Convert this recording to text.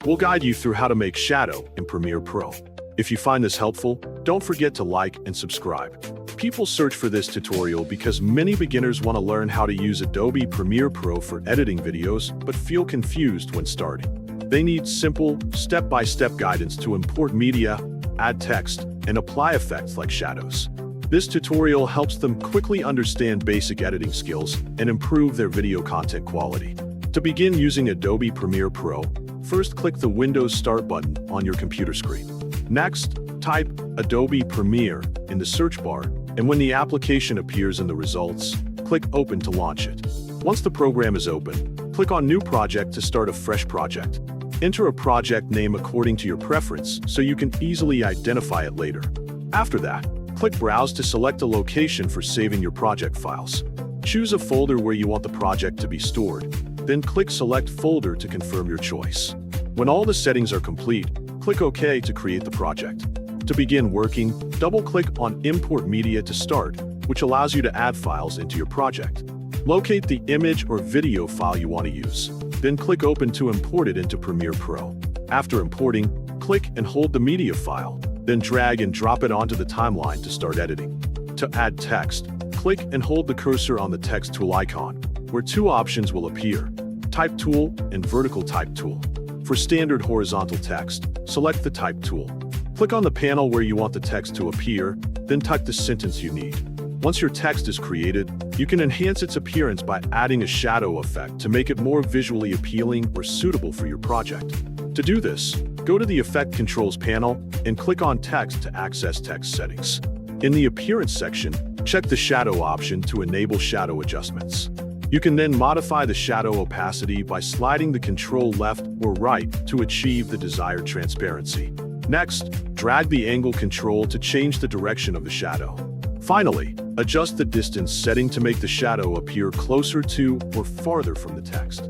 We'll guide you through how to make shadow in Premiere Pro. If you find this helpful, don't forget to like and subscribe. People search for this tutorial because many beginners want to learn how to use Adobe Premiere Pro for editing videos, but feel confused when starting. They need simple, step-by-step guidance to import media, add text, and apply effects like shadows. This tutorial helps them quickly understand basic editing skills and improve their video content quality. To begin using Adobe Premiere Pro, first click the Windows Start button on your computer screen. Next, type Adobe Premiere in the search bar, and when the application appears in the results, click Open to launch it. Once the program is open, click on New Project to start a fresh project. Enter a project name according to your preference so you can easily identify it later. After that, click Browse to select a location for saving your project files. Choose a folder where you want the project to be stored, then click Select Folder to confirm your choice. When all the settings are complete, click OK to create the project. To begin working, double-click on Import Media to start, which allows you to add files into your project. Locate the image or video file you want to use, then click Open to import it into Premiere Pro. After importing, click and hold the media file, then drag and drop it onto the timeline to start editing. To add text, click and hold the cursor on the text tool icon, where two options will appear: Type Tool and Vertical Type Tool. For standard horizontal text, select the Type tool. Click on the panel where you want the text to appear, then type the sentence you need. Once your text is created, you can enhance its appearance by adding a shadow effect to make it more visually appealing or suitable for your project. To do this, go to the Effect Controls panel and click on Text to access text settings. In the Appearance section, check the Shadow option to enable shadow adjustments. You can then modify the shadow opacity by sliding the control left or right to achieve the desired transparency. Next, drag the angle control to change the direction of the shadow. Finally, adjust the distance setting to make the shadow appear closer to or farther from the text.